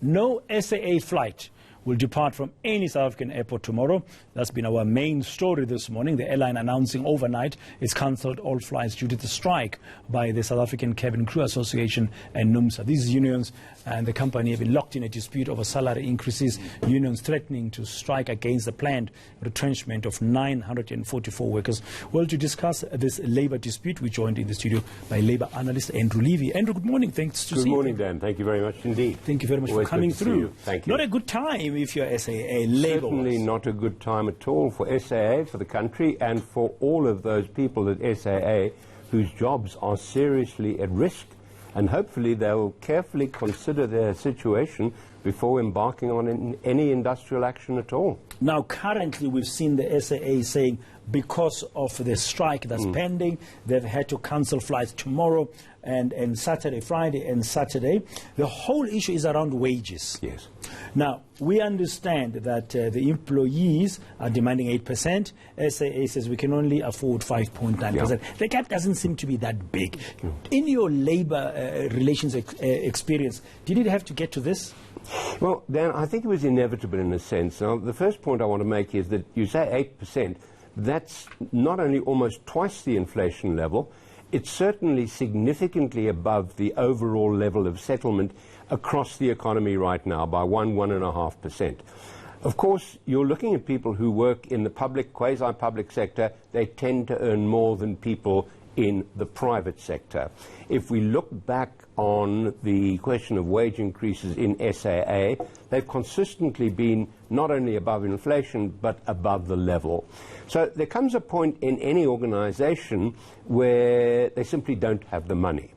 No SAA flight will depart from any South African airport tomorrow. That's been our main story this morning. The airline announcing overnight it's cancelled all flights due to the strike by the South African Cabin Crew Association and Numsa. These unions and the company have been locked in a dispute over salary increases. Unions threatening to strike against the planned retrenchment of 944 workers. Well, to discuss this labour dispute, we joined in the studio by labour analyst Andrew Levy. Andrew, good morning. Thanks to see you. Good morning, Dan. Thank you very much indeed. Thank you very much for coming through. Thank you. Not a good time if you're SAA labour. Certainly not a good time at all for SAA, for the country, and for all of those people at SAA whose jobs are seriously at risk. And hopefully they will carefully consider their situation before embarking on any industrial action at all. Now, currently, we've seen the SAA saying because of the strike that's pending, they've had to cancel flights tomorrow and Saturday, Friday and Saturday. The whole issue is around wages. Yes. Now, we understand that the employees are demanding 8%. SAA says we can only afford 5.9%. Yeah. The gap doesn't seem to be that big. In your labour relations experience, did it have to get to this? Well, Dan, I think it was inevitable in a sense. Now, the first point I want to make is that you say 8%. That's not only almost twice the inflation level, it's certainly significantly above the overall level of settlement across the economy right now by 1.5%. Of course, you're looking at people who work in the public, quasi-public sector. They tend to earn more than people in the private sector. If we look back on the question of wage increases in SAA, they've consistently been not only above inflation, but above the level. So there comes a point in any organization where they simply don't have the money.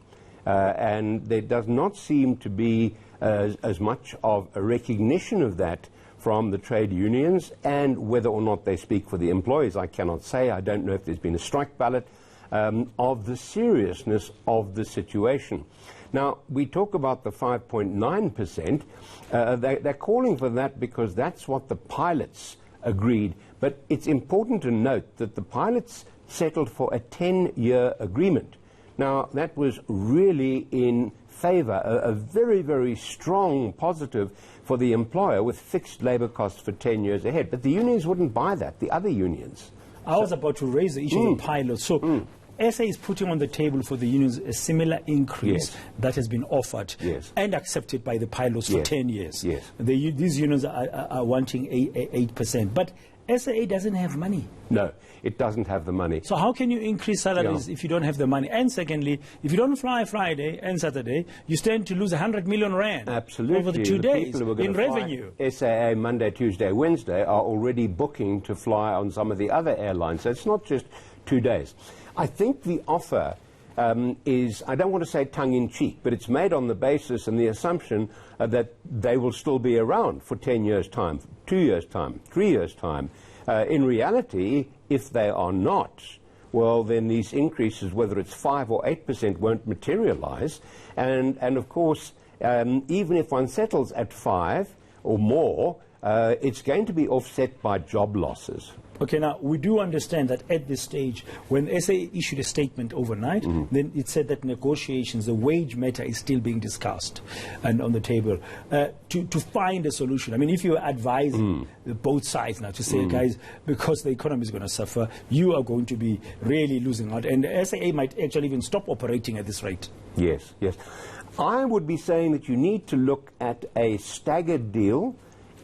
And there does not seem to be as much of a recognition of that from the trade unions, and whether or not they speak for the employees, I cannot say. I don't know if there's been a strike ballot. Of the seriousness of the situation. Now, we talk about the 5.9%. They're calling for that because that's what the pilots agreed. But it's important to note that the pilots settled for a 10-year agreement. Now, that was really in favor, a very, very strong positive for the employer with fixed labor costs for 10 years ahead. But the unions wouldn't buy that, the other unions. I was about to raise the issue of the pilots. So SA is putting on the table for the unions a similar increase that has been offered and accepted by the pilots for 10 years. These unions are wanting 8%. But SAA doesn't have money. No, it doesn't have the money. So how can you increase salaries if you don't have the money? And secondly, if you don't fly Friday and Saturday, you stand to lose 100 million rand over the 2 days in revenue. SAA Monday, Tuesday, Wednesday are already booking to fly on some of the other airlines. So it's not just 2 days. I think the offer is, I don't want to say tongue-in-cheek, but it's made on the basis and the assumption that they will still be around for 10 years' time, 2 years' time, 3 years' time. In reality, if they are not, well, then these increases, whether it's 5 or 8%, won't materialize. And of course, even if one settles at 5 or more, it's going to be offset by job losses. Okay, now, we do understand that at this stage, when SA issued a statement overnight, then it said that negotiations, the wage matter is still being discussed and on the table to find a solution. I mean, if you advise both sides now to say, guys, because the economy is going to suffer, you are going to be really losing out. And the SAA might actually even stop operating at this rate. Yes, yes. I would be saying that you need to look at a staggered deal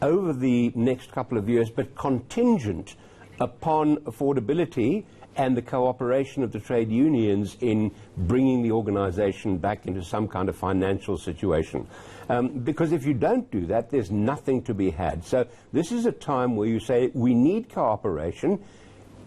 over the next couple of years, but contingent upon affordability and the cooperation of the trade unions in bringing the organization back into some kind of financial situation. Because if you don't do that, there's nothing to be had. So this is a time where you say, we need cooperation,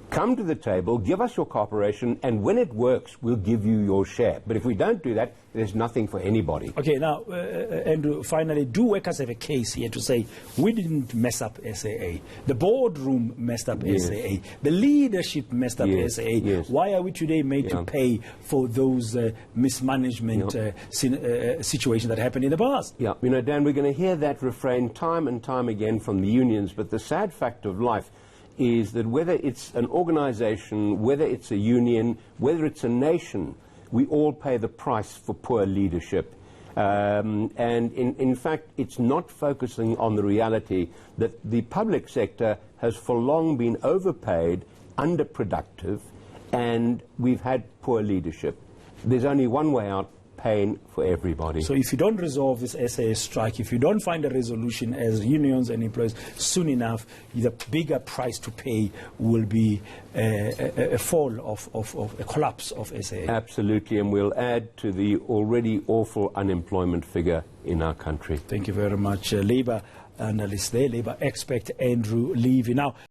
come to the table, give us your cooperation, and when it works, we'll give you your share. But if we don't do that, there's nothing for anybody. Okay, now, Andrew, finally, do workers have a case here to say, we didn't mess up SAA. The boardroom messed up SAA. The leadership messed up SAA. Why are we today made to pay for those mismanagement situations that happened in the past? Yeah, you know, Dan, we're going to hear that refrain time and time again from the unions, but the sad fact of life is that whether it's an organization, whether it's a union, whether it's a nation, we all pay the price for poor leadership. And in fact, it's not focusing on the reality that the public sector has for long been overpaid, underproductive, and we've had poor leadership. There's only one way out: pain for everybody. So if you don't resolve this SAA strike, if you don't find a resolution as unions and employers soon enough, the bigger price to pay will be a fall of a collapse of SAA. Absolutely, and we'll add to the already awful unemployment figure in our country. Thank you very much, Labour analyst there, Labour expert Andrew Levy. Now,